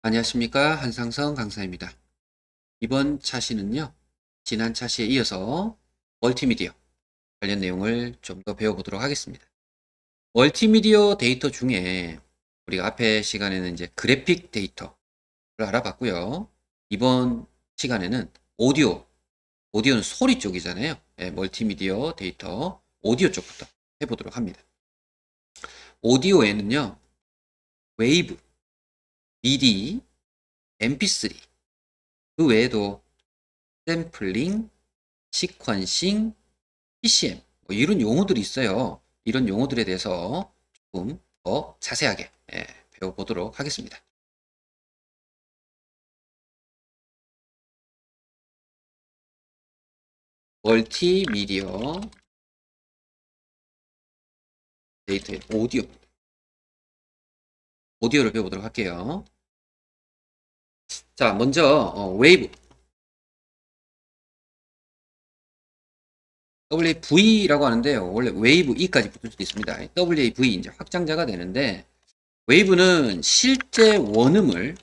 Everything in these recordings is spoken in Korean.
안녕하십니까. 한상성 강사입니다. 이번 차시는요, 지난 차시에 이어서 멀티미디어 관련 내용을 좀 더 배워보도록 하겠습니다. 멀티미디어 데이터 중에 우리가 앞에 시간에는 이제 그래픽 데이터를 알아봤고요. 이번 시간에는 오디오는 소리 쪽이잖아요. 멀티미디어 데이터, 오디오 쪽부터 해보도록 합니다. 오디오에는요, 웨이브, 미디, MP3, 그 외에도 샘플링, 시퀀싱, PCM 뭐 이런 용어들이 있어요. 이런 용어들에 대해서 조금 더 자세하게 배워보도록 하겠습니다. 멀티미디어 데이터의 오디오를 배워보도록 할게요. 자, 먼저 웨이브 WAV라고 하는데요. 원래 웨이브 E까지 붙을 수도 있습니다. WAV 이제 확장자가 되는데 웨이브는 실제 원음을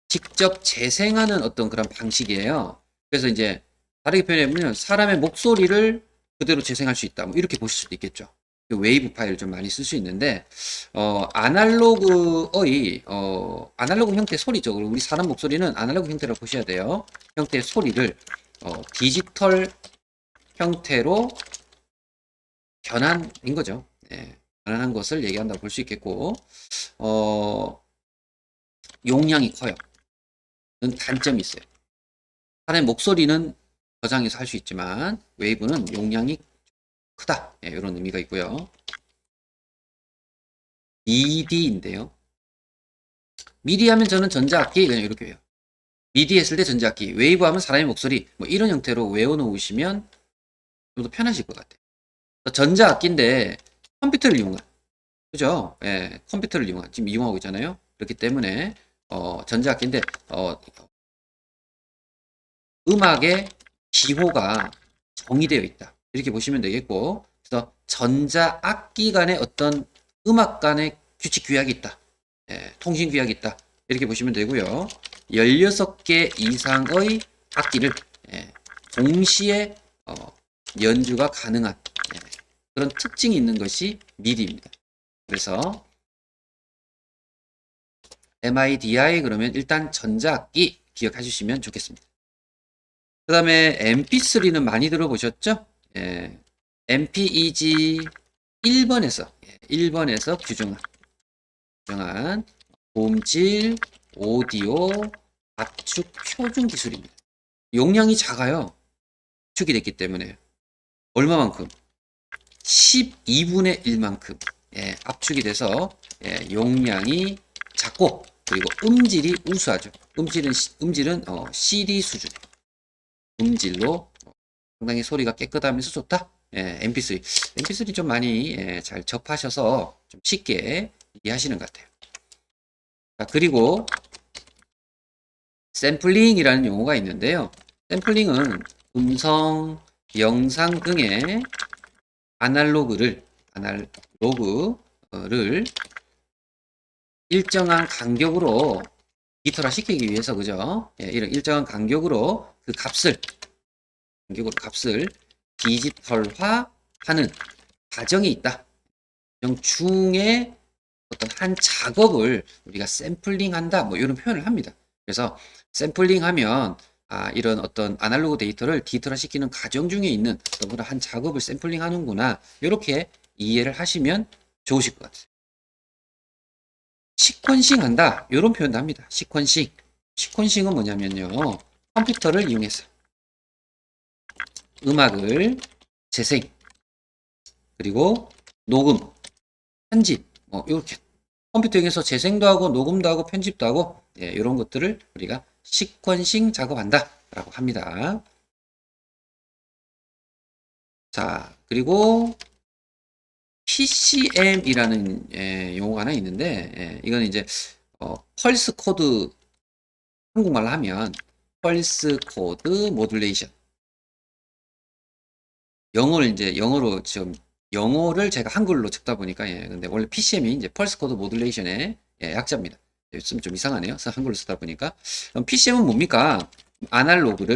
직접 재생하는 어떤 그런 방식이에요. 그래서 이제 다르게 표현해보면 사람의 목소리를 그대로 재생할 수 있다. 뭐 이렇게 보실 수도 있겠죠. 그 웨이브 파일을 좀 많이 쓸 수 있는데 아날로그 형태 소리죠. 우리 사람 목소리는 아날로그 형태라고 보셔야 돼요. 형태의 소리를 디지털 형태로 변환인 거죠. 변환한 것을 얘기한다고 볼 수 있겠고 용량이 커요. 는 단점이 있어요. 사람의 목소리는 저장해서 할 수 있지만 웨이브는 용량이 크다. 이런 의미가 있고요. 미디인데요. 미디 하면 저는 전자악기 그냥 이렇게 해요. 미디 했을 때 전자악기, 웨이브 하면 사람의 목소리 뭐 이런 형태로 외워놓으시면 좀 더 편하실 것 같아요. 전자악기인데 컴퓨터를 이용한 그죠? 컴퓨터를 지금 이용하고 있잖아요. 그렇기 때문에 전자악기인데 음악의 기호가 정의되어 있다. 이렇게 보시면 되겠고, 그래서 전자악기 간의 어떤 음악 간의 규칙 규약이 있다. 통신 규약이 있다. 이렇게 보시면 되고요. 16개 이상의 악기를 동시에 연주가 가능한 그런 특징이 있는 것이 미디입니다. 그래서 MIDI 그러면 일단 전자악기 기억하시면 좋겠습니다. 그 다음에 MP3는 많이 들어보셨죠? MPEG 1번에서 규정한 고음질, 오디오, 압축 표준 기술입니다. 용량이 작아요. 압축이 됐기 때문에. 얼마만큼? 12분의 1만큼 압축이 돼서 용량이 작고 그리고 음질이 우수하죠. 음질은 CD 수준. 음질로 상당히 소리가 깨끗하면서 좋다. MP3. MP3 좀 많이 잘 접하셔서 좀 쉽게 이해하시는 것 같아요. 자, 그리고 샘플링이라는 용어가 있는데요. 샘플링은 음성, 영상 등의 아날로그를 일정한 간격으로 디지털화 시키기 위해서 그죠? 이런 일정한 간격으로 그 값을 디지털화하는 과정이 있다. 과정 중에 어떤 한 작업을 우리가 샘플링한다. 뭐 이런 표현을 합니다. 그래서 샘플링하면 이런 어떤 아날로그 데이터를 디지털화 시키는 과정 중에 있는 어떤 그런 한 작업을 샘플링 하는구나. 이렇게 이해를 하시면 좋으실 것 같아요. 시퀀싱 한다. 이런 표현도 합니다. 시퀀싱. 시퀀싱은 뭐냐면요. 컴퓨터를 이용해서 음악을 재생, 그리고 녹음, 편집, 뭐 이렇게 컴퓨터 이용해서 재생도 하고 녹음도 하고 편집도 하고 이런 것들을 우리가 시퀀싱 작업한다 라고 합니다. 자, 그리고 PCM이라는 용어가 하나 있는데 이거는 이제 펄스 코드 한국말로 하면 펄스 코드 모듈레이션 영어를 제가 한글로 적다 보니까 근데 원래 PCM이 이제 펄스 코드 모듈레이션의 약자입니다. 쓰면 좀 이상하네요. 한글로 쓰다 보니까. 그럼 PCM은 뭡니까? 아날로그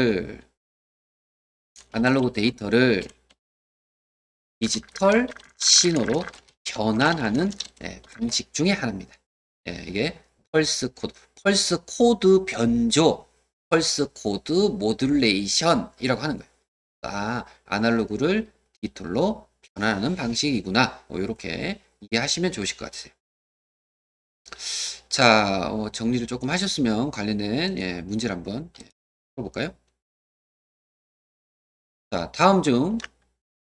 데이터를 디지털 신호로 변환하는 방식 중에 하나입니다. 이게 펄스 코드 변조, 펄스 코드 모듈레이션이라고 하는 거예요. 아날로그를 디지털로 변환하는 방식이구나. 이렇게 이해하시면 좋으실 것 같아요. 자, 정리를 조금 하셨으면 관련된 문제를 한번 풀어볼까요? 자, 다음 중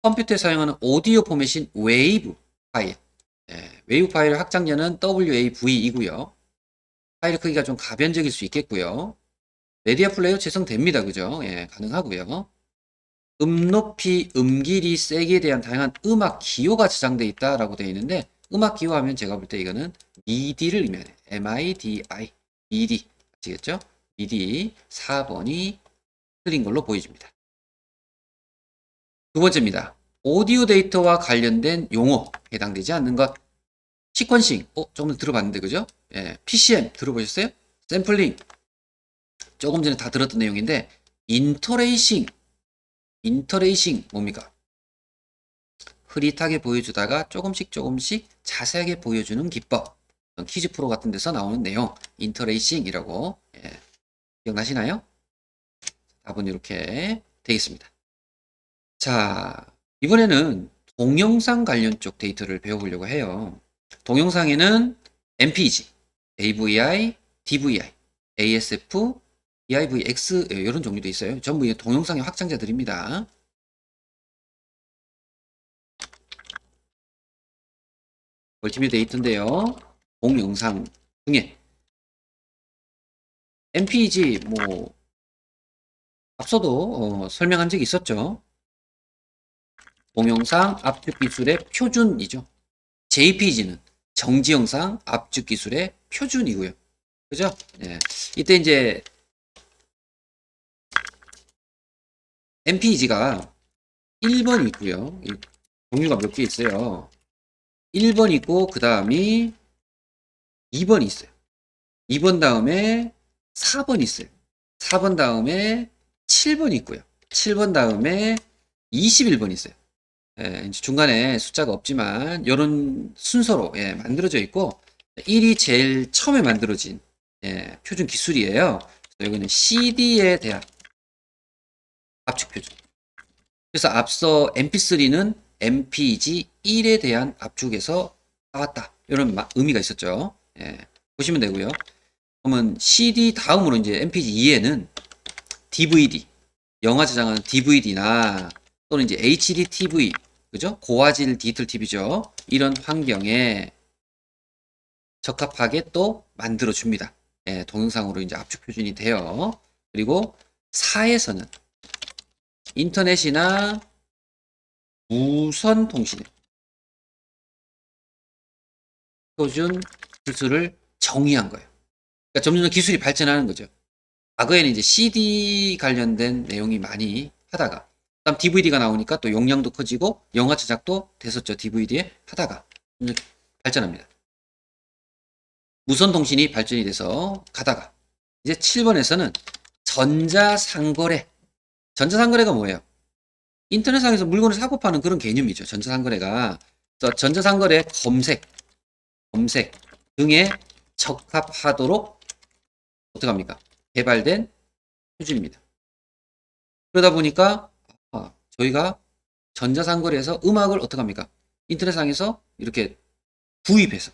컴퓨터에 사용하는 오디오 포맷인 웨이브 파일. 웨이브 파일의 확장자는 WAV이고요. 파일 크기가 좀 가변적일 수 있겠고요. 메디어 플레이어 재성됩니다. 그죠? 가능하고요. 높이, 길이, 세기에 대한 다양한 음악 기호가 저장되어 있다라고 되어 있는데, 음악 기호 하면 제가 볼 때 이거는 MIDI를 의미해요. MIDI. MIDI. 아시겠죠? MIDI 4번이 틀린 걸로 보여집니다. 두 번째입니다. 오디오 데이터와 관련된 용어 해당되지 않는 것. 시퀀싱 조금 들어봤는데 그죠? PCM 들어보셨어요? 샘플링 조금 전에 다 들었던 내용인데 인터레이싱 뭡니까? 흐릿하게 보여주다가 조금씩 자세하게 보여주는 기법. 퀴즈 프로 같은 데서 나오는 내용 인터레이싱이라고 기억나시나요? 답은 이렇게 되겠습니다. 자, 이번에는 동영상 관련 쪽 데이터를 배워보려고 해요. 동영상에는 MPEG, AVI, DVI, ASF, DIVX 이런 종류도 있어요. 전부 동영상의 확장자들입니다. 멀티미디어 데이터인데요. 동영상 중에 MPEG 앞서도 설명한 적이 있었죠. 동영상 압축 기술의 표준이죠. JPEG는 정지영상 압축 기술의 표준이고요. 그죠? 이때 이제 MPEG가 1번 있고요. 종류가 몇 개 있어요. 1번 있고 그 다음이 2번 있어요. 2번 다음에 4번 있어요. 4번 다음에 7번 있고요. 7번 다음에 21번 있어요. 중간에 숫자가 없지만 이런 순서로 만들어져 있고 1이 제일 처음에 만들어진 표준 기술이에요. 여기는 CD에 대한 압축 표준. 그래서 앞서 MP3는 MPG 1에 대한 압축에서 나왔다. 이런 의미가 있었죠. 보시면 되고요. 그러면 CD 다음으로 이제 MPG 2에는 DVD, 영화 저장하는 DVD나 또는 이제 HD TV, 그죠? 고화질 디지털 TV죠. 이런 환경에 적합하게 또 만들어 줍니다. 동영상으로 이제 압축 표준이 돼요. 그리고 4에서는 인터넷이나 무선 통신의 표준 기술을 정의한 거예요. 그러니까 점점 기술이 발전하는 거죠. 과거에는 이제 CD 관련된 내용이 많이 하다가, 그다음 DVD가 나오니까 또 용량도 커지고 영화 제작도 됐었죠. DVD에 하다가 발전합니다. 무선 통신이 발전이 돼서 가다가 이제 7번에서는 전자상거래. 전자상거래가 뭐예요? 인터넷상에서 물건을 사고 파는 그런 개념이죠. 전자상거래가. 전자상거래 검색 등에 적합하도록 어떻게 합니까? 개발된 표준입니다. 그러다 보니까 저희가 전자상거래에서 음악을 어떻게 합니까? 인터넷상에서 이렇게 구입해서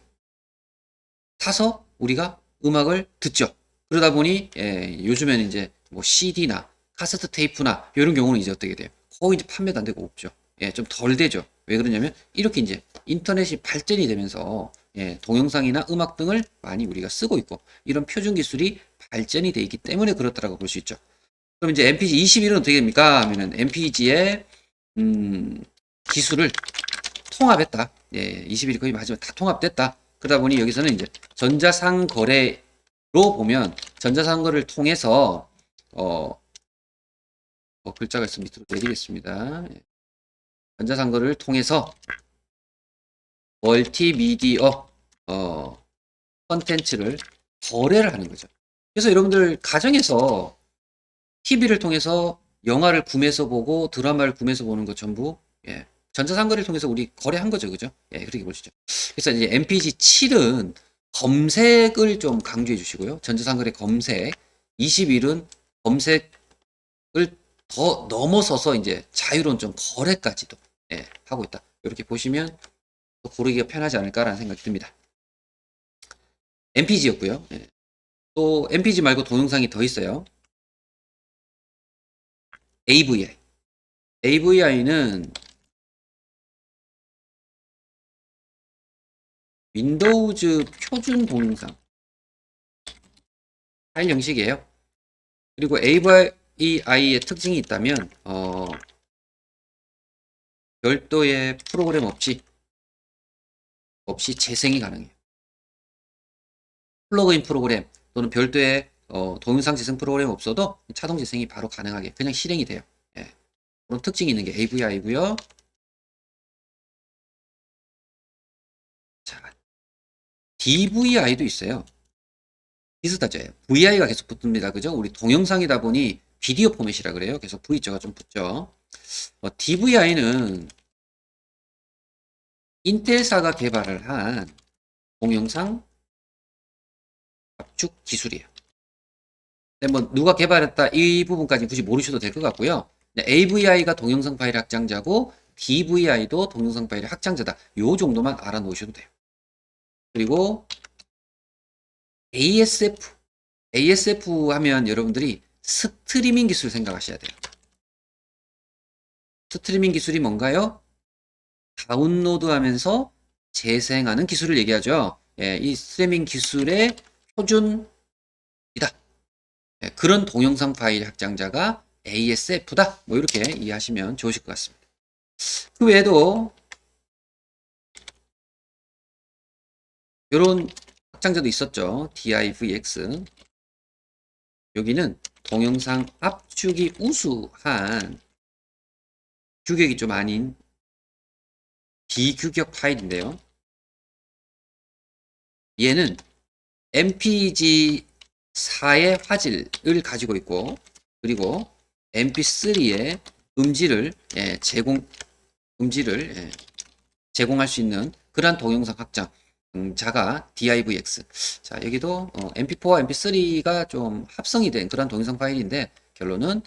사서 우리가 음악을 듣죠. 그러다 보니 요즘에는 이제 CD나 카세트 테이프나 이런 경우는 이제 어떻게 돼요? 거의 이제 판매도 안 되고 없죠. 좀 덜 되죠. 왜 그러냐면 이렇게 이제 인터넷이 발전이 되면서 동영상이나 음악 등을 많이 우리가 쓰고 있고 이런 표준 기술이 발전이 돼 있기 때문에 그렇다라고 볼 수 있죠. 그럼 이제 MPG 21은 어떻게 됩니까? 하면은 MPG의 기술을 통합했다. 21이 거의 마지막 다 통합됐다. 그러다 보니 여기서는 이제 전자상거래로 보면 전자상거래를 통해서 글자가 있으면 밑으로 내리겠습니다. 전자상거래를 통해서 멀티미디어 컨텐츠를 거래를 하는 거죠. 그래서 여러분들 가정에서 TV를 통해서 영화를 구매해서 보고 드라마를 구매해서 보는 것 전부 예, 전자상거래를 통해서 우리 거래한 거죠, 그죠? 예, 그렇게 보시죠. 그래서 이제 MPG 7은 검색을 좀 강조해 주시고요. 전자상거래 검색. 21은 검색을 더 넘어서서 이제 자유로운 좀 거래까지도 예, 하고 있다. 이렇게 보시면 또 고르기가 편하지 않을까라는 생각이 듭니다. MPG였고요. 예. 또 MPG 말고 동영상이 더 있어요. AVI. AVI는 윈도우즈 표준 동영상 파일 형식이에요. 그리고 AVI의 특징이 있다면 별도의 프로그램 없이 재생이 가능해요. 플러그인 프로그램 또는 별도의 동영상 재생 프로그램 없어도 자동 재생이 바로 가능하게 그냥 실행이 돼요. 예. 그런 특징이 있는 게 AVI고요. 자, DVI도 있어요. 비슷하죠. VI가 계속 붙습니다. 그죠? 우리 동영상이다 보니 비디오 포맷이라 그래요. 계속 V자가 좀 붙죠. DVI는 인텔사가 개발을 한 동영상 압축 기술이에요. 근데 뭐 누가 개발했다 이 부분까지 굳이 모르셔도 될 것 같고요. AVI가 동영상 파일 확장자고 DVI도 동영상 파일 확장자다. 요 정도만 알아놓으셔도 돼요. 그리고 ASF 하면 여러분들이 스트리밍 기술 생각하셔야 돼요. 스트리밍 기술이 뭔가요? 다운로드하면서 재생하는 기술을 얘기하죠. 예, 이 스트리밍 기술의 표준이다. 예, 그런 동영상 파일 확장자가 ASF다. 뭐 이렇게 이해하시면 좋으실 것 같습니다. 그 외에도 이런 확장자도 있었죠. DIVX. 여기는 동영상 압축이 우수한 규격이 좀 아닌 비규격 파일인데요. 얘는 MPG4의 화질을 가지고 있고 그리고 MP3의 음질을 제공할 수 있는 그러한 동영상 확장자가 DIVX. 자, 여기도 MP4와 MP3가 좀 합성이 된 그런 동영상 파일인데 결론은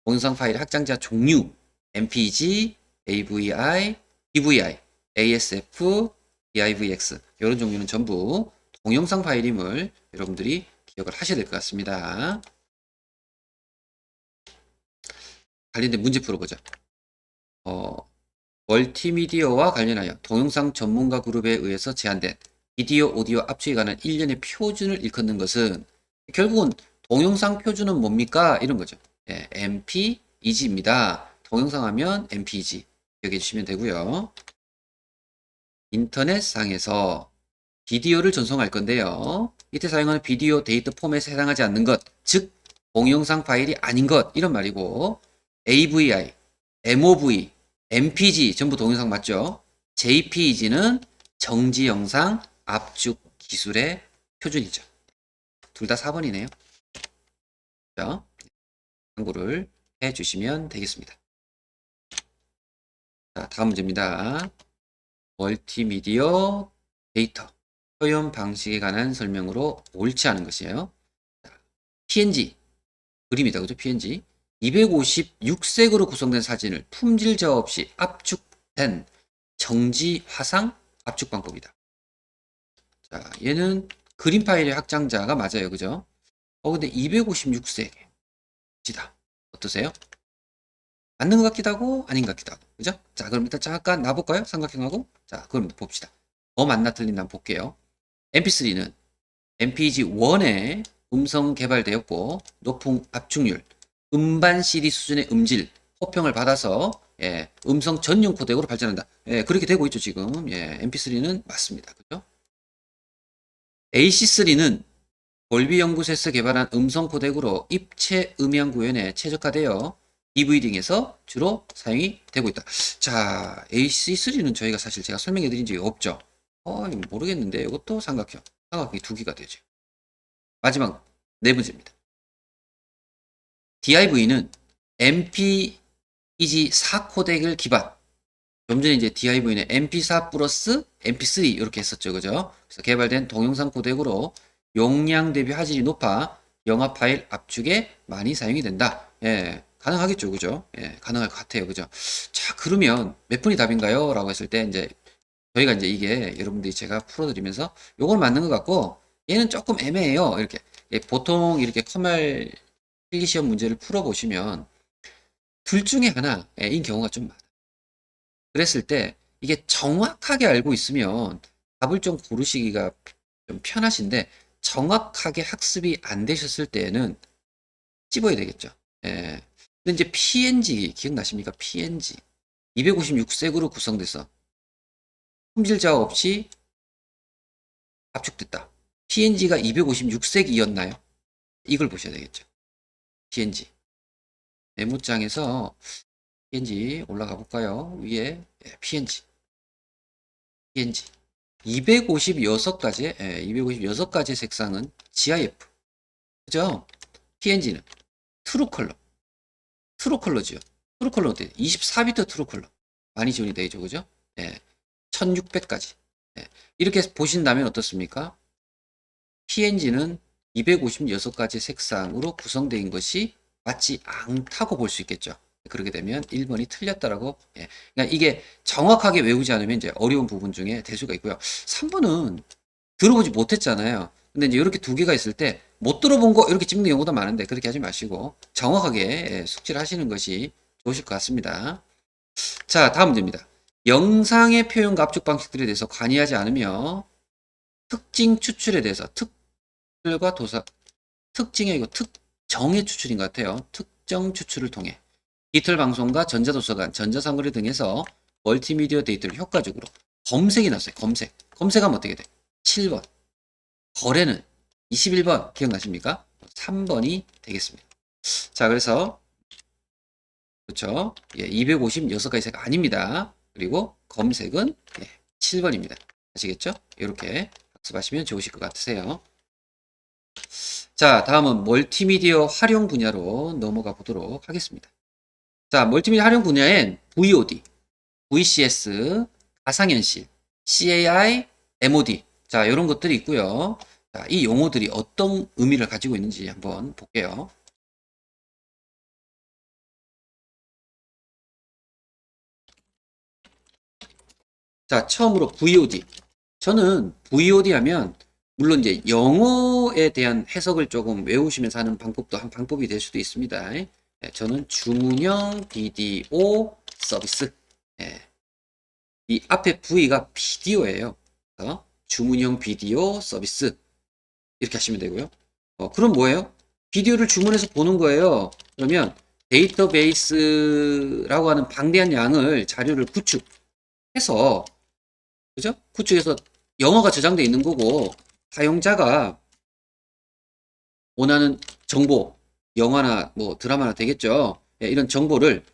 동영상 파일 확장자 종류 MPG, AVI, DVI, ASF, DIVX 이런 종류는 전부 동영상 파일임을 여러분들이 기억을 하셔야 될 것 같습니다. 관련된 문제 풀어보자. 멀티미디어와 관련하여 동영상 전문가 그룹에 의해서 제안된 비디오 오디오 압축에 관한 일련의 표준을 일컫는 것은 결국은 동영상 표준은 뭡니까? 이런 거죠. 예, MPEG입니다. 동영상 하면 MPEG 기억해 주시면 되고요. 인터넷상에서 비디오를 전송할 건데요. 이때 사용하는 비디오 데이터 포맷에 해당하지 않는 것, 즉 동영상 파일이 아닌 것 이런 말이고 AVI, MOV, MPG 전부 동영상 맞죠? JPEG는 정지 영상 압축 기술의 표준이죠. 둘 다 4번이네요. 참고를 해주시면 되겠습니다. 자, 다음 문제입니다. 멀티미디어 데이터 표현 방식에 관한 설명으로 옳지 않은 것이에요. PNG 그림이다, 그죠? PNG 256색으로 구성된 사진을 품질 저하 없이 압축된 정지 화상 압축 방법이다. 자, 얘는 그림 파일의 확장자가 맞아요, 그죠? 근데 256색이다. 어떠세요? 맞는 것 같기도 하고 아닌 것 같기도 하고, 그죠? 자, 그럼 일단 잠깐 놔볼까요? 삼각형하고. 자, 그럼 봅시다. 뭐 맞나 틀린나 한번 볼게요. MP3는 MPG1에 음성 개발되었고 높은 압축률, 음반 CD 수준의 음질, 호평을 받아서 음성 전용 코덱으로 발전한다. 그렇게 되고 있죠, 지금. MP3는 맞습니다. 그죠? AC3는 돌비 연구소에서 개발한 음성 코덱으로 입체 음향 구현에 최적화되어 DVD 등에서 주로 사용이 되고 있다. 자, AC3는 저희가 사실 제가 설명해 드린 적이 없죠. 이거 모르겠는데 이것도 삼각형이 두 개가 되죠. 마지막 네 번째입니다. DIV는 MPEG 4코덱을 기반. 좀 전에 이제 DIV는 MP4 플러스 MP3 이렇게 했었죠. 그죠? 그래서 개발된 동영상 코덱으로 용량 대비 화질이 높아 영화 파일 압축에 많이 사용이 된다. 예, 가능하겠죠. 그죠? 예, 가능할 것 같아요. 그죠? 자, 그러면 몇 분이 답인가요? 라고 했을 때 이제 저희가 이제 이게 여러분들이 제가 풀어드리면서 요건 맞는 것 같고 얘는 조금 애매해요. 이렇게 예, 보통 이렇게 컴활 필기시험 문제를 풀어보시면 둘 중에 하나인 경우가 좀 많아요. 그랬을 때 이게 정확하게 알고 있으면 답을 좀 고르시기가 좀 편하신데 정확하게 학습이 안 되셨을 때에는 찝어야 되겠죠. 예. 근데 이제 PNG 기억나십니까? PNG 256색으로 구성돼서 품질 자국 없이 압축됐다. PNG가 256색이었나요? 이걸 보셔야 되겠죠. PNG 메모장에서 PNG 올라가 볼까요? 위에 PNG 256가지, 256가지 색상은 GIF. 그죠? PNG는 트루컬러. 트루컬러죠. 트루컬러 어때요? 24비트 트루컬러. 많이 지원이 되죠. 그죠? 예. 1600까지. 예. 이렇게 보신다면 어떻습니까? PNG는 256가지 색상으로 구성된 것이 맞지 않다고 볼 수 있겠죠. 그렇게 되면 1번이 틀렸다라고. 예. 그러니까 이게 정확하게 외우지 않으면 이제 어려운 부분 중에 될 수가 있고요. 3번은 들어보지 못했잖아요. 근데 이제 이렇게 두 개가 있을 때 못 들어본 거 이렇게 찍는 경우도 많은데 그렇게 하지 마시고 정확하게 예, 숙지를 하시는 것이 좋으실 것 같습니다. 자, 다음 문제입니다. 영상의 표현과 압축 방식들에 대해서 관여하지 않으며 특징 추출에 대해서 특별과 도사 특징이 아니고 특정의 추출인 것 같아요. 특정 추출을 통해 디지털 방송과 전자도서관, 전자사물회 등에서 멀티미디어 데이터를 효과적으로 검색이 났어요. 검색하면 어떻게 돼? 7번. 거래는 21번 기억나십니까? 3번이 되겠습니다. 자, 그래서 그렇죠. 예, 256가지 색 아닙니다. 그리고 검색은 예, 7번입니다. 아시겠죠? 이렇게 학습하시면 좋으실 것 같으세요. 자, 다음은 멀티미디어 활용 분야로 넘어가 보도록 하겠습니다. 자, 멀티미디어 활용 분야엔 VOD, VCS, 가상현실, CAI, MOD. 자, 이런 것들이 있고요. 자, 이 용어들이 어떤 의미를 가지고 있는지 한번 볼게요. 자, 처음으로 VOD. 저는 VOD 하면 물론 이제 영어에 대한 해석을 조금 외우시면서 하는 방법도 한 방법이 될 수도 있습니다. 예, 저는 주문형 비디오 서비스. 예, 이 앞에 V가 비디오예요. 그래서 주문형 비디오 서비스 이렇게 하시면 되고요. 그럼 뭐예요? 비디오를 주문해서 보는 거예요. 그러면 데이터베이스라고 하는 방대한 양을 자료를 구축해서 그죠? 구축해서 영어가 저장돼 있는 거고 사용자가 원하는 정보, 영화나 뭐 드라마나 되겠죠. 예, 이런 정보를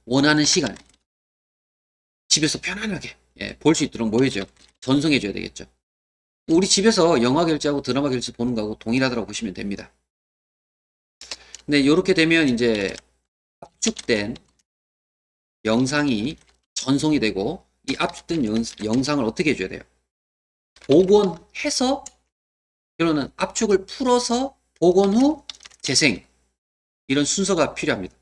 원하는 시간에 집에서 편안하게 예, 볼 수 있도록 뭐 해줘요? 전송해 줘야 되겠죠. 우리 집에서 영화 결제하고 드라마 결제 보는 거하고 동일하다고 보시면 됩니다. 근데 이렇게 되면 이제 압축된 영상이 전송이 되고 이 압축된 영상을 어떻게 해줘야 돼요? 복원해서 그러는 압축을 풀어서 복원 후 재생 이런 순서가 필요합니다.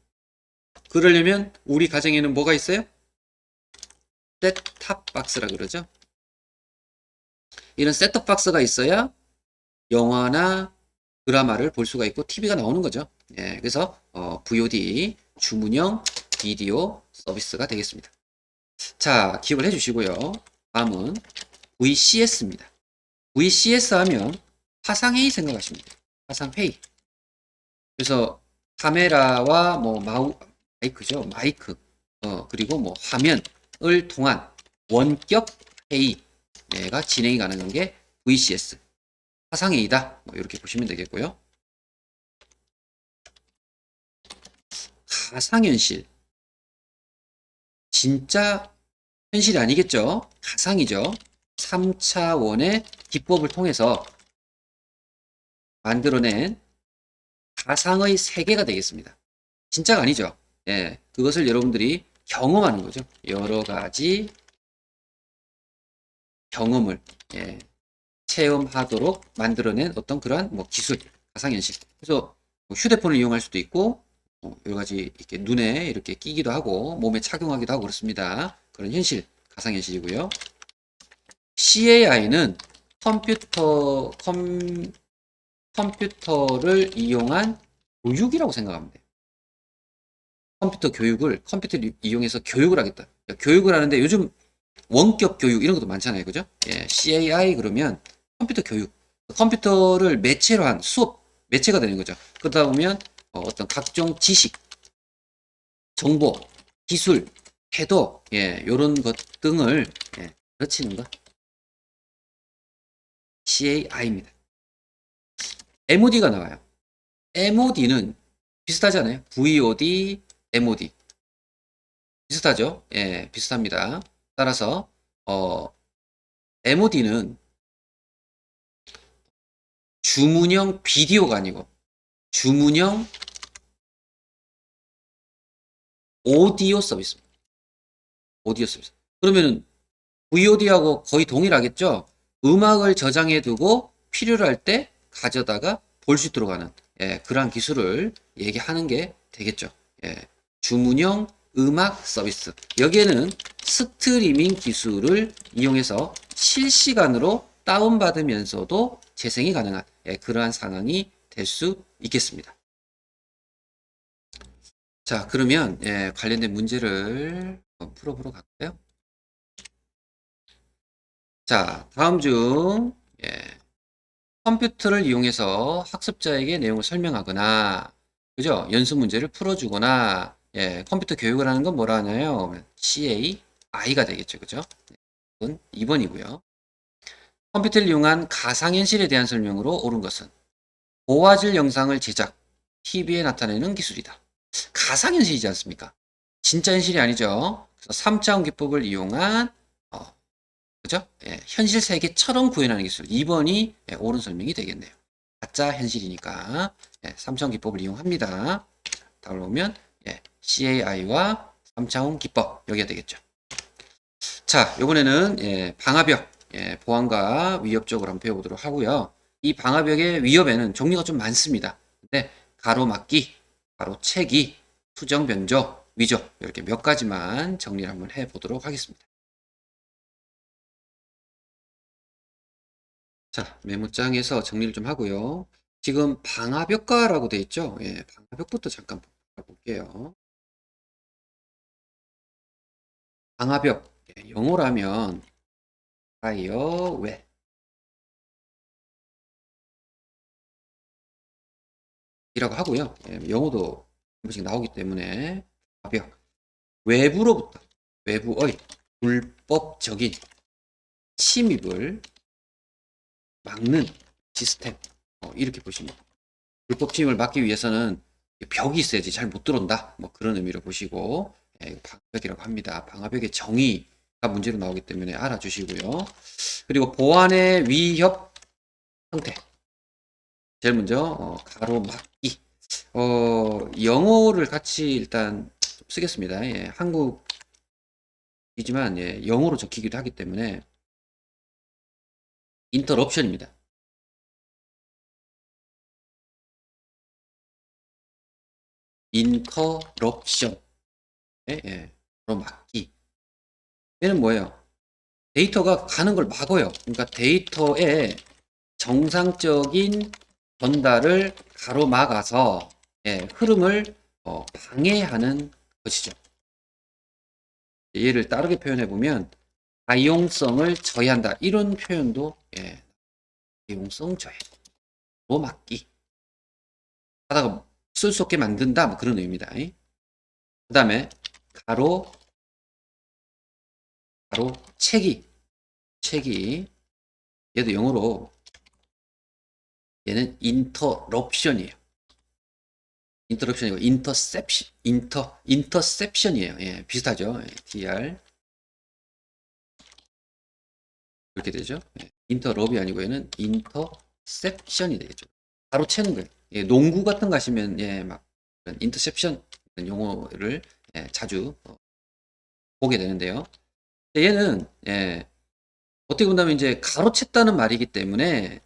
그러려면 우리 가정에는 뭐가 있어요? 셋탑 박스라 그러죠. 이런 셋톱 박스가 있어야 영화나 드라마를 볼 수가 있고 TV가 나오는 거죠. 예, 그래서 VOD 주문형 비디오 서비스가 되겠습니다. 자, 기억을 해주시고요. 다음은 VCS입니다. VCS 하면 화상회의 생각하시면 돼요. 화상회의. 그래서 카메라와 뭐 마이크죠. 마이크. 그리고 뭐 화면을 통한 원격 회의가 진행이 가능한 게 VCS. 화상회의다. 뭐 이렇게 보시면 되겠고요. 가상현실. 진짜 현실이 아니겠죠. 가상이죠. 3차원의 기법을 통해서 만들어낸 가상의 세계가 되겠습니다. 진짜가 아니죠. 예, 그것을 여러분들이 경험하는 거죠. 여러 가지 경험을 예, 체험하도록 만들어낸 어떤 그러한 뭐 기술, 가상현실. 그래서 뭐 휴대폰을 이용할 수도 있고 여러 가지 이렇게 눈에 이렇게 끼기도 하고 몸에 착용하기도 하고 그렇습니다. 그런 현실, 가상현실이고요. CAI는 컴퓨터를 이용한 교육이라고 생각하면 돼요. 컴퓨터를 이용해서 교육을 하겠다. 교육을 하는데 요즘 원격 교육 이런 것도 많잖아요. 그죠? 예, CAI 그러면 컴퓨터 교육. 컴퓨터를 매체로 한 수업, 매체가 되는 거죠. 그러다 보면 어떤 각종 지식, 정보, 기술, 태도, 예, 요런 것 등을 예, 가르치는 것. CAI입니다. MOD가 나와요. MOD는 비슷하잖아요. VOD, MOD. 비슷하죠? 예, 비슷합니다. 따라서, MOD는 주문형 비디오가 아니고, 주문형 오디오 서비스입니다. 오디오 서비스. 그러면은, VOD하고 거의 동일하겠죠? 음악을 저장해 두고 필요로 할 때 가져다가 볼 수 있도록 하는, 예, 그러한 기술을 얘기하는 게 되겠죠. 예, 주문형 음악 서비스. 여기에는 스트리밍 기술을 이용해서 실시간으로 다운받으면서도 재생이 가능한 예, 그러한 상황이 될 수 있겠습니다. 자, 그러면 예, 관련된 문제를 풀어보러 갈까요? 자, 다음 중 예, 컴퓨터를 이용해서 학습자에게 내용을 설명하거나 그죠? 연습 문제를 풀어주거나 예, 컴퓨터 교육을 하는 건 뭐라 하나요? CAI가 되겠죠. 그죠? 이건 2번이고요. 컴퓨터를 이용한 가상현실에 대한 설명으로 옳은 것은 고화질 영상을 제작, TV에 나타내는 기술이다. 가상현실이지 않습니까? 진짜 현실이 아니죠. 그래서 3차원 기법을 이용한 그죠? 예, 현실 세계처럼 구현하는 기술. 2번이 예, 옳은 설명이 되겠네요. 가짜 현실이니까 예, 3차원 기법을 이용합니다. 답을 보면 예, CAI와 3차원 기법 여기가 되겠죠. 자, 이번에는 예, 방화벽 예, 보안과 위협적으로 한번 배워보도록 하고요. 이 방화벽의 위협에는 종류가 좀 많습니다. 근데 가로막기, 가로채기, 수정 변조, 위조 이렇게 몇 가지만 정리를 한번 해보도록 하겠습니다. 자, 메모장에서 정리를 좀 하고요. 지금 방화벽과라고 되어 있죠? 예, 방화벽부터 잠깐 볼게요. 방화벽, 예, 영어라면 파이어웨 이라고 하고요. 예, 영어도 한 번씩 나오기 때문에 방화벽, 외부로부터, 외부의 불법적인 침입을 막는 시스템, 이렇게 보시면 됩니다. 불법 침입을 막기 위해서는 벽이 있어야지 잘 못 들어온다. 뭐 그런 의미로 보시고 예, 방화벽이라고 합니다. 방화벽의 정의가 문제로 나오기 때문에 알아주시고요. 그리고 보안의 위협 형태. 제일 먼저 가로막기. 영어를 같이 일단 쓰겠습니다. 예, 한국이지만 예, 영어로 적히기도 하기 때문에 인터럽션입니다. 인터럽션. 예, 예, 가로막기. 얘는 뭐예요? 데이터가 가는 걸 막아요. 그러니까 데이터의 정상적인 전달을 가로막아서 예, 흐름을 방해하는 것이죠. 얘를 다르게 표현해 보면 가용성을 저해한다. 이런 표현도 예, 가용성 저해, 가로막기 하다가 쓸 수 없게 만든다. 뭐 그런 의미입니다. 그 다음에 가로 채기 얘도 영어로 얘는 인터럽션이에요. 인터럽션이고 인터셉션이에요. 예, 비슷하죠. 예, DR 이렇게 되죠. 예, 인터럽이 아니고 얘는 인터셉션이 되겠죠. 가로채는 거예요. 예, 농구 같은 거 하시면 예, 막 인터셉션 용어를 예, 자주 보게 되는데요. 얘는 예, 어떻게 본다면 이제 가로챘다는 말이기 때문에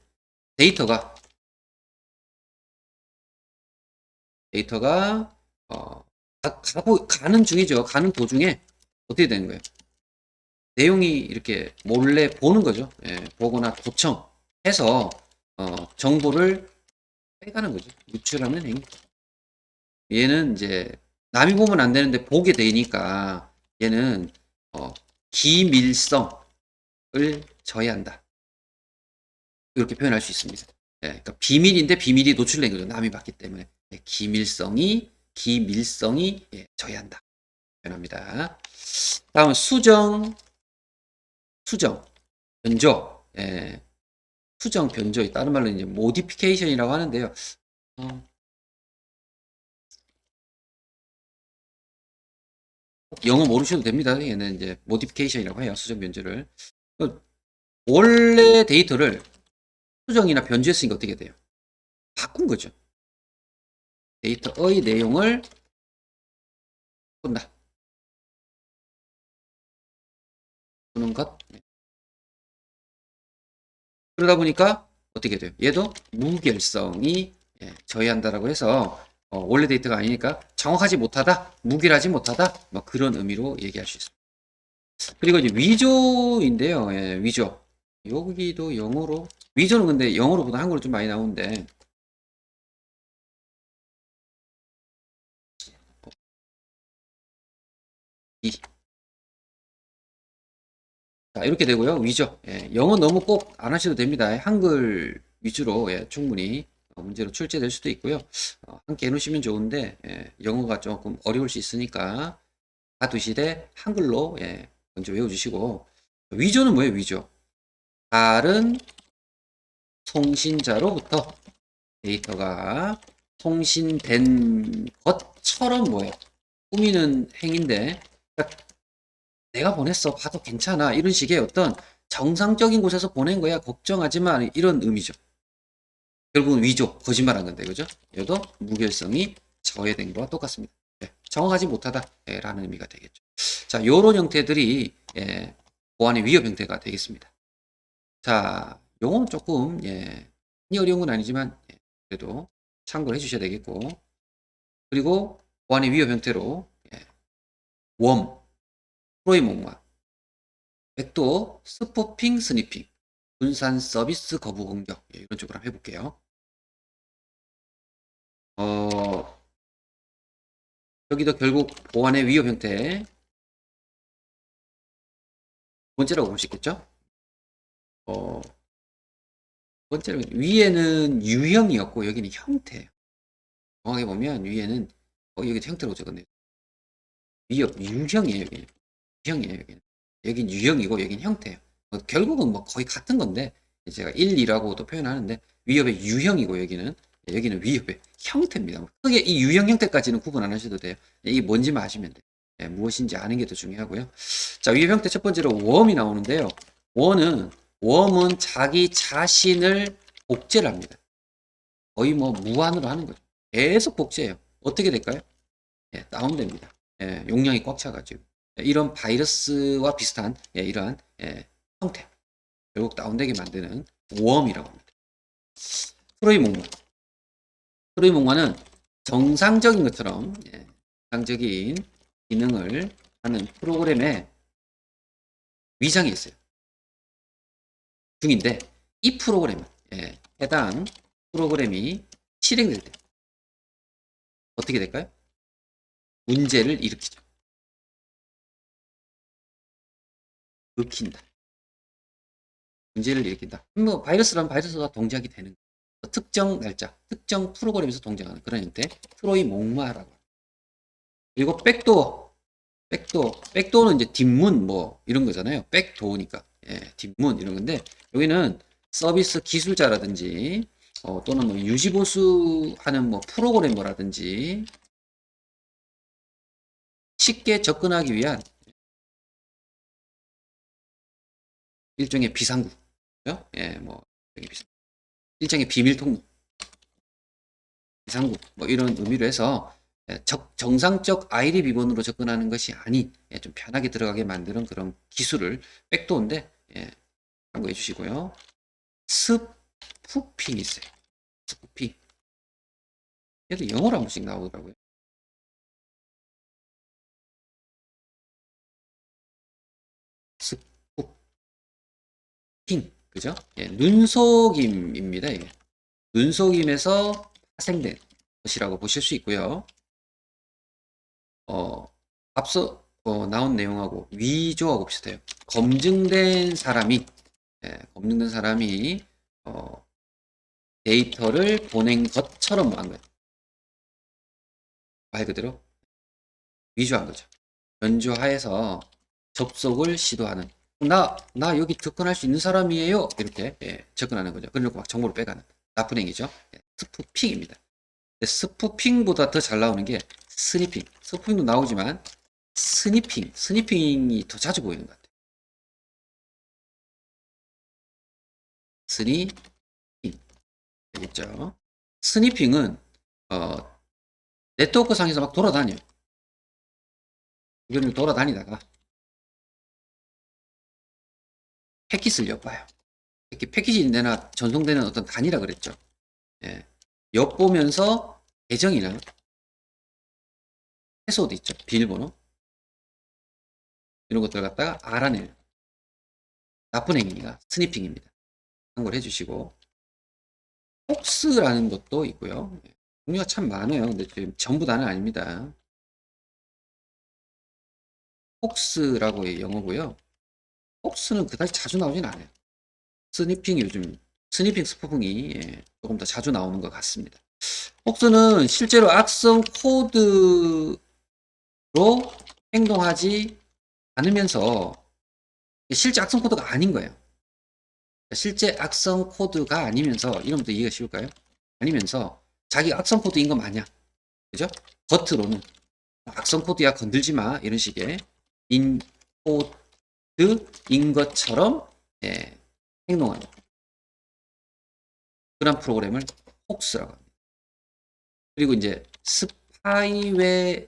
데이터가 데이터가 가는 중이죠. 가는 도중에 어떻게 되는 거예요? 내용이 이렇게 몰래 보는 거죠. 예, 보거나 도청해서 정보를 빼가는 거죠. 유출하는 행위. 얘는 이제 남이 보면 안 되는데 보게 되니까 얘는 기밀성을 저해한다. 이렇게 표현할 수 있습니다. 예, 그러니까 비밀인데 비밀이 노출된 거죠. 남이 봤기 때문에. 예, 기밀성이 예, 저해한다. 표현합니다. 다음 수정, 변조. 예, 수정, 변조. 다른 말로 이제 모디피케이션이라고 하는데요. 영어 모르셔도 됩니다. 얘는 이제 모디피케이션이라고 해요. 수정, 변조를. 원래 데이터를 수정이나 변조했으니까 어떻게 돼요? 바꾼 거죠. 데이터의 내용을 바꾼다. 바꾸는 것. 그러다 보니까 어떻게 돼요? 얘도 무결성이 예, 저해한다라고 해서 원래 데이터가 아니니까 정확하지 못하다, 무결하지 못하다, 뭐 그런 의미로 얘기할 수 있습니다. 그리고 이제 위조인데요. 예, 위조. 여기도 영어로 위조는 근데 영어로보다 한국어로 좀 많이 나오는데 이 자, 이렇게 되고요. 위조. 예, 영어 너무 꼭 안 하셔도 됩니다. 한글 위주로 예, 충분히 문제로 출제될 수도 있고요. 함께 해놓으시면 좋은데 예, 영어가 조금 어려울 수 있으니까 가두시되 한글로 예, 먼저 외워주시고 위조는 뭐예요? 위조. 다른 송신자로부터 데이터가 송신된 것처럼 뭐예요? 꾸미는 행위인데 그러니까 내가 보냈어. 봐도 괜찮아. 이런 식의 어떤 정상적인 곳에서 보낸 거야. 걱정하지 마. 이런 의미죠. 결국은 위조, 거짓말한 건데, 그죠? 얘도 무결성이 저해된 거와 똑같습니다. 네, 정확하지 못하다. 라는 의미가 되겠죠. 자, 요런 형태들이 예, 보안의 위협 형태가 되겠습니다. 자, 요거는 조금 예, 어려운 건 아니지만 예, 그래도 참고를 해주셔야 되겠고 그리고 보안의 위협 형태로 예, 웜, 프로의 목마, 백도, 스포핑, 스니핑, 분산 서비스 거부 공격 예, 이런 쪽으로 한번 해볼게요. 여기도 결국 보안의 위협 형태 번째라고 볼 수 있겠죠? 어, 번째로 위에는 유형이었고 여기는 형태예요. 정확히 보면 위에는 여기 형태로 적었네요. 위협 유형이에요. 여기는 유형이에요. 여기는 유형이고 여기는 형태예요. 결국은 뭐 거의 같은 건데 제가 1, 2라고도 표현하는데 위협의 유형이고 여기는 위협의 형태입니다. 크게 이 유형 형태까지는 구분 안 하셔도 돼요. 이게 뭔지만 아시면 돼요. 예, 무엇인지 아는 게 더 중요하고요. 자, 위협 형태 첫 번째로 웜이 나오는데요. 웜은 자기 자신을 복제를 합니다. 거의 뭐 무한으로 하는 거죠. 계속 복제해요. 어떻게 될까요? 예, 다운됩니다. 예, 용량이 꽉 차가지고. 예, 이런 바이러스와 비슷한 예, 이러한 예, 형태. 결국 다운되게 만드는 웜이라고 합니다. 프로이 목마. 프로이 목마는 정상적인 것처럼 예, 정상적인 기능을 하는 프로그램에 위장이 있어요. 중인데 이 프로그램 예, 해당 프로그램이 실행될 때 어떻게 될까요? 문제를 일으키죠. 일으킨다. 문제를 일으킨다. 뭐 바이러스라면 바이러스가 동작이 되는 거예요. 특정 날짜, 특정 프로그램에서 동작하는 그런 형태. 트로이 목마라고. 그리고 백도어는 이제 뒷문 뭐 이런 거잖아요. 백도어니까 예, 뒷문 이런 건데 여기는 서비스 기술자라든지 또는 뭐 유지보수하는 뭐 프로그래머라든지 쉽게 접근하기 위한 일종의 비상구, 예, 뭐 일종의 비밀 통로 비상구 뭐 이런 의미로 해서 정상적 아이디 비번으로 접근하는 것이 아닌 좀 편하게 들어가게 만드는 그런 기술을 백도어인데 참고해 주시고요. 스푸핑이 있어요. 스푸핑. 얘도 영어로 한 번씩 나오더라고요. 스푸핑. 그죠? 눈속임입니다. 눈속임에서 파생된 것이라고 보실 수 있고요. 앞서 나온 내용하고 위조하고 비슷해요. 검증된 사람이 어, 데이터를 보낸 것처럼 한 거예요. 말 그대로 위조한 거죠. 연주하에서 접속을 시도하는 나 여기 접근할 수 있는 사람이에요. 이렇게 접근하는 거죠. 그리고 막 정보를 빼가는 나쁜 행위죠. 스푸핑입니다. 스푸핑보다 더 잘 나오는 게 스니핑. 스푸핑도 나오지만 스니핑이 더 자주 보이는 것 같아요. 스니핑 되겠죠. 스니핑은 네트워크 상에서 막 돌아다녀요. 주변을 돌아다니다가 패킷을 엿봐요. 이렇게 패키지 내나 전송되는 어떤 단위라 그랬죠. 엿보면서 계정이나 패스워드 있죠. 비밀번호 이런 것들 갖다가 알아내는 나쁜 행위가 스니핑입니다. 참고를 해주시고 폭스라는 것도 있고요. 종류가 참 많아요. 근데 지금 전부 다는 아닙니다. 폭스라고 영어고요. 폭스는 그다지 자주 나오진 않아요. 스니핑이 요즘 스니핑 스푸핑이 조금 더 자주 나오는 것 같습니다. 폭스는 실제로 악성 코드로 행동하지 않으면서 실제 악성 코드가 아닌 거예요. 실제 악성 코드가 아니면서 이러면서 이해가 쉬울까요? 아니면서 자기 악성 코드인 거 마냥 그죠? 겉으로는 악성 코드야 건들지 마 이런 식의 인코드인 것처럼 행동하는 그런 프로그램을 폭스라고 합니다. 그리고 이제 스파이웨어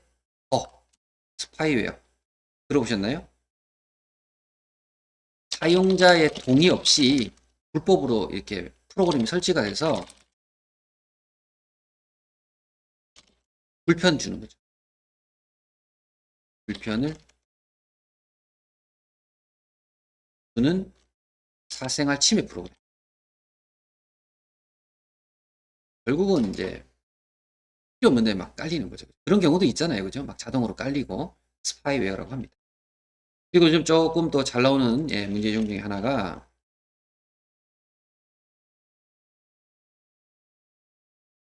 들어보셨나요? 사용자의 동의 없이 불법으로 이렇게 프로그램이 설치가 돼서 불편 주는 거죠. 불편을 주는 사생활 침해 프로그램. 결국은 이제 필요 없는데 막 깔리는 거죠. 그런 경우도 있잖아요. 그죠? 막 자동으로 깔리고 스파이웨어라고 합니다. 그리고 좀 조금 더 잘 나오는 문제점 중에 하나가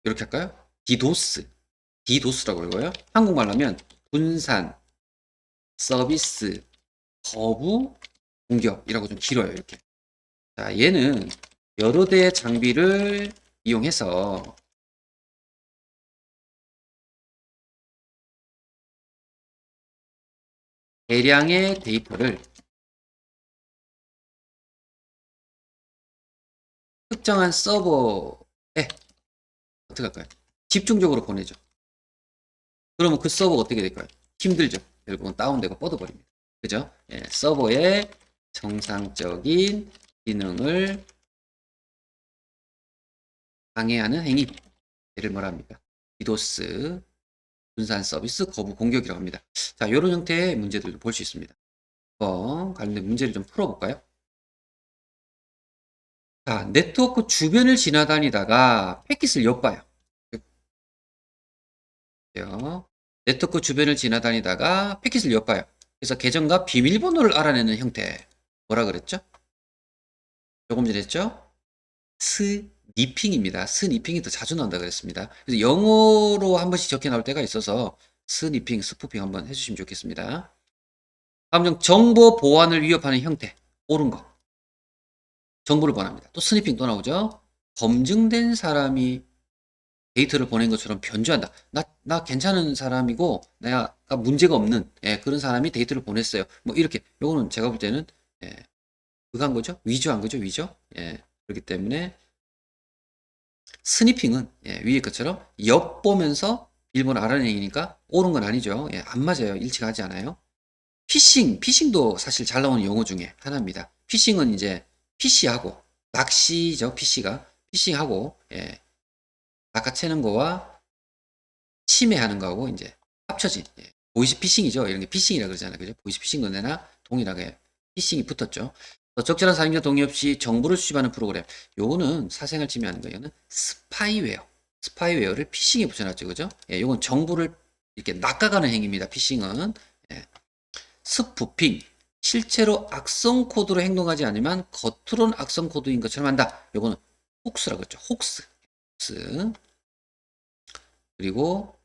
이렇게 할까요? 디도스라고 읽어요. 한국말로 하면 분산, 서비스, 거부, 공격이라고 좀 길어요. 이렇게. 자, 얘는 여러 대의 장비를 이용해서 대량의 데이터를 특정한 서버에 어떻게 할까요? 집중적으로 보내죠. 그러면 그 서버가 어떻게 될까요? 힘들죠. 결국은 다운되고 뻗어버립니다. 그죠? 서버의 정상적인 기능을 방해하는 행위. 얘를 뭐라 합니까? 디도스, 분산 서비스, 거부 공격이라고 합니다. 자, 이런 형태의 문제들도 볼 수 있습니다. 관련된 문제를 좀 풀어볼까요? 자, 네트워크 주변을 지나다니다가 패킷을 엿봐요. 네트워크 주변을 지나다니다가 패킷을 엿봐요. 그래서 계정과 비밀번호를 알아내는 형태. 뭐라 그랬죠? 조금 전에 했죠? 스니핑입니다. 스니핑이 더 자주 나온다 그랬습니다. 그래서 영어로 한 번씩 적혀 나올 때가 있어서 스니핑, 스푸핑 한번 해주시면 좋겠습니다. 다음 중 정보 보안을 위협하는 형태. 옳은 거. 정보를 보완합니다. 또 스니핑 또 나오죠? 검증된 사람이 데이터를 보낸 것처럼 변조한다. 나 괜찮은 사람이고, 내가 문제가 없는, 그런 사람이 데이터를 보냈어요. 뭐, 이렇게. 요거는 제가 볼 때는, 그거 한 거죠? 위조한 거죠? 위조? 그렇기 때문에, 스니핑은 위에 것처럼 엿보면서 비밀번호 알아내기니까 옳은 건 아니죠. 안 맞아요. 일치하지 않아요. 피싱도 사실 잘 나오는 용어 중에 하나입니다. 피싱은 이제 PC하고 낚시죠. PC가 피싱하고 낚아채는 거와 침해하는 거하고 이제 합쳐진 보이스 피싱이죠. 이런 게 피싱이라 그러잖아요. 그죠? 보이스 피싱 건데나 동일하게 피싱이 붙었죠. 적절한 사용자 동의 없이 정보를 수집하는 프로그램. 요거는 사생활 침해하는 거예요. 이거는 스파이웨어. 스파이웨어를 피싱에 붙여놨죠. 그죠? 요건 정보를 이렇게 낚아가는 행위입니다. 피싱은. 스푸핑. 실제로 악성 코드로 행동하지 않으면 겉으로는 악성 코드인 것처럼 한다. 요거는 혹스라고 했죠. 혹스. 혹스. 그리고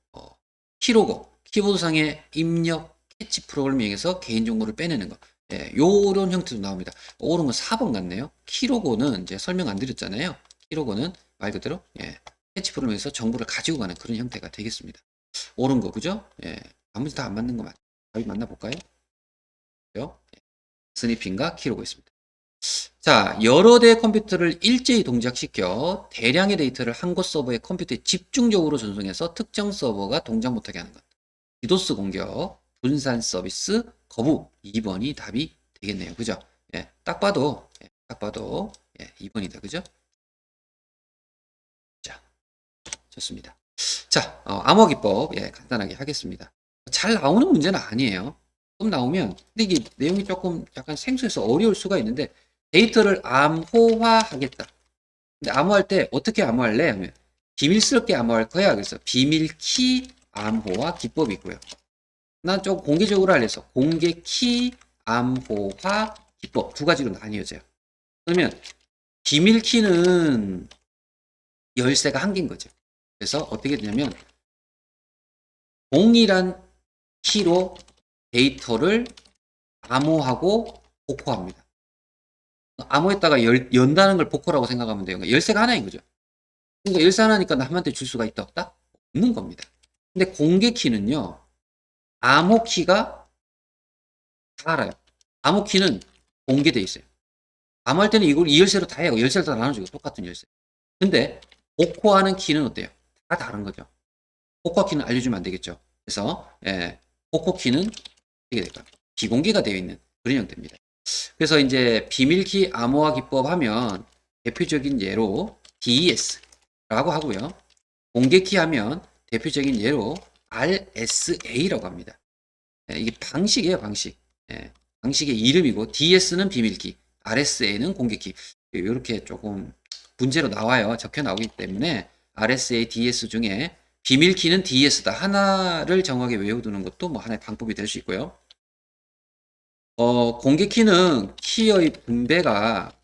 키로고. 키보드상의 입력 캐치 프로그램 이용해서 개인정보를 빼내는 거. 요런 형태도 나옵니다. 옳은 건 4번 같네요. 키로고는 이제 설명 안 드렸잖아요. 키로고는 말 그대로 캐치 프로그램에서 정보를 가지고 가는 그런 형태가 되겠습니다. 옳은 거 그죠? 아무리 다 안 맞는 거 답이 맞나 볼까요? 스니핑과 키로고 있습니다. 자, 여러 대의 컴퓨터를 일제히 동작시켜 대량의 데이터를 한 곳 서버의 컴퓨터에 집중적으로 전송해서 특정 서버가 동작 못하게 하는 것. 디도스 공격, 분산 서비스, 거부. 2번이 답이 되겠네요. 그죠? 딱 봐도 2번이다. 그죠? 자, 좋습니다. 자, 암호기법 간단하게 하겠습니다. 잘 나오는 문제는 아니에요. 좀 나오면 근데 이게 내용이 조금 약간 생소해서 어려울 수가 있는데 데이터를 암호화하겠다. 근데 암호할 때 어떻게 암호할래? 하면 비밀스럽게 암호할 거야. 그래서 비밀키 암호화 기법이 있고요. 난 좀 공개적으로 알려서 공개 키 암호화 기법 두 가지로 나뉘어져요. 그러면 비밀 키는 열쇠가 한 개인 거죠. 그래서 어떻게 되냐면 동일한 키로 데이터를 암호하고 복호합니다. 암호에다가 연다는 걸 복호라고 생각하면 돼요. 그러니까 열쇠가 하나인 거죠. 그러니까 열쇠 하나니까 남한테 줄 수가 있다 없다? 없는 겁니다. 근데 공개 키는요. 암호 키가 다 알아요. 암호 키는 공개돼 있어요. 암호할 때는 이걸 이 열쇠로 다 해요. 열쇠를 다 나눠주고 똑같은 열쇠. 근데 복호하는 키는 어때요? 다 다른 거죠. 복호 키는 알려주면 안 되겠죠. 그래서 복호 키는 어떻게 될까요? 비공개가 되어 있는 그런 형태입니다. 그래서 이제 비밀키 암호화 기법 하면 대표적인 예로 DES라고 하고요. 공개키 하면 대표적인 예로 RSA라고 합니다. 이게 방식이에요, 방식. 방식의 이름이고 DS는 비밀키, RSA는 공개키. 이렇게 조금 문제로 나와요. 적혀 나오기 때문에 RSA, DS 중에 비밀키는 DS다. 하나를 정확하게 외워두는 것도 뭐 하나의 방법이 될 수 있고요. 공개키는 키의 분배가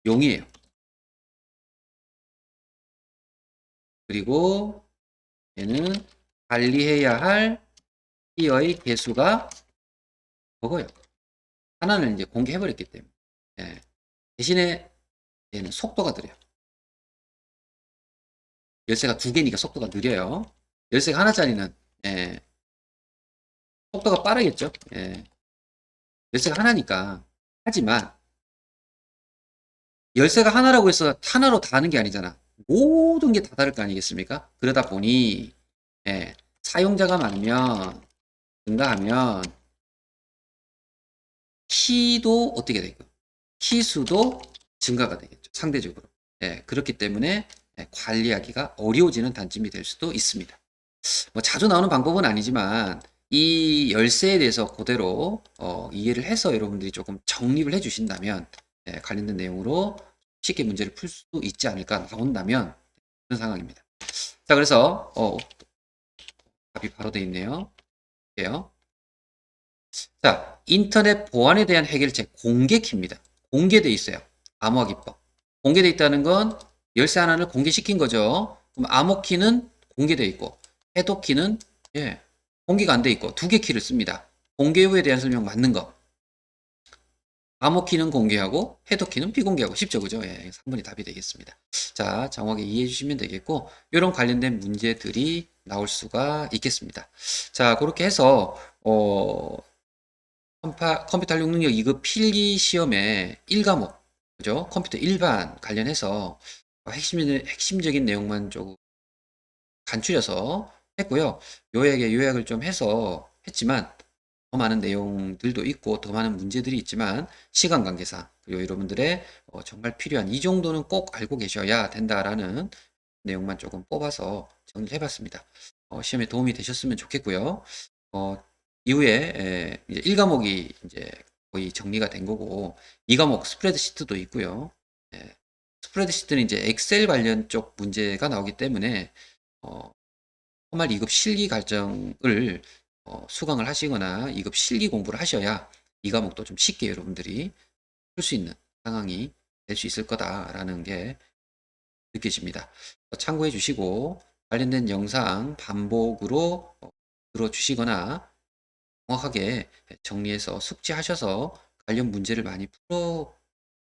용이에요. 그리고 얘는 관리해야 할 키의 개수가 적어요. 하나는 이제 공개해버렸기 때문에. 대신에 얘는 속도가 느려요. 열쇠가 두 개니까 속도가 느려요. 열쇠가 하나짜리는 속도가 빠르겠죠. 열쇠가 하나니까. 하지만 열쇠가 하나라고 해서 하나로 다 하는 게 아니잖아. 모든 게 다 다를 거 아니겠습니까? 그러다 보니 사용자가 많으면 증가하면 키도 어떻게 되고 키수도 증가가 되겠죠. 상대적으로. 그렇기 때문에 관리하기가 어려워지는 단점이 될 수도 있습니다. 뭐 자주 나오는 방법은 아니지만 이 열쇠에 대해서 그대로 이해를 해서 여러분들이 조금 정립을 해 주신다면 관련된 내용으로 쉽게 문제를 풀 수 있지 않을까 나온다면 그런 상황입니다. 자, 그래서 답이 바로 되어 있네요. 볼게요. 자, 인터넷 보안에 대한 해결책 공개키입니다. 공개돼 있어요. 암호화 기법. 공개돼 있다는 건 열쇠 하나를 공개시킨 거죠. 그럼 암호키는 공개돼 있고 해독키는 공개가 안 돼 있고 두 개 키를 씁니다. 공개 후에 대한 설명 맞는 거. 암호키는 공개하고 해독키는 비공개하고 쉽죠, 그죠? 3번이 답이 되겠습니다. 자, 정확하게 이해해 주시면 되겠고 이런 관련된 문제들이 나올 수가 있겠습니다. 자, 그렇게 해서 컴퓨터 활용 능력 2급 필기 시험에 1과목, 그죠? 컴퓨터 일반 관련해서 핵심적인 내용만 조금 간추려서 했고요. 요약을 좀 해서 했지만 더 많은 내용들도 있고 더 많은 문제들이 있지만 시간 관계상 그리고 여러분들의 정말 필요한 이 정도는 꼭 알고 계셔야 된다라는 내용만 조금 뽑아서 정리를 해봤습니다. 시험에 도움이 되셨으면 좋겠고요. 어, 이후에 이제 1과목이 이제 거의 정리가 된 거고 2과목 스프레드시트도 있고요. 예, 스프레드시트는 이제 엑셀 관련 쪽 문제가 나오기 때문에 어, 포말 2급 실기 과정을 수강을 하시거나 2급 실기 공부를 하셔야 이 과목도 좀 쉽게 여러분들이 풀 수 있는 상황이 될 수 있을 거다라는 게 느껴집니다. 참고해 주시고 관련된 영상 반복으로 들어주시거나 정확하게 정리해서 숙지하셔서 관련 문제를 많이 풀어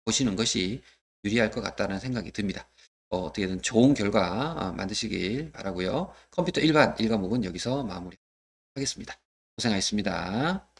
보시는 것이 유리할 것 같다는 생각이 듭니다. 어떻게든 좋은 결과 만드시길 바라고요. 컴퓨터 일반 1과목은 여기서 마무리하겠습니다. 고생하셨습니다.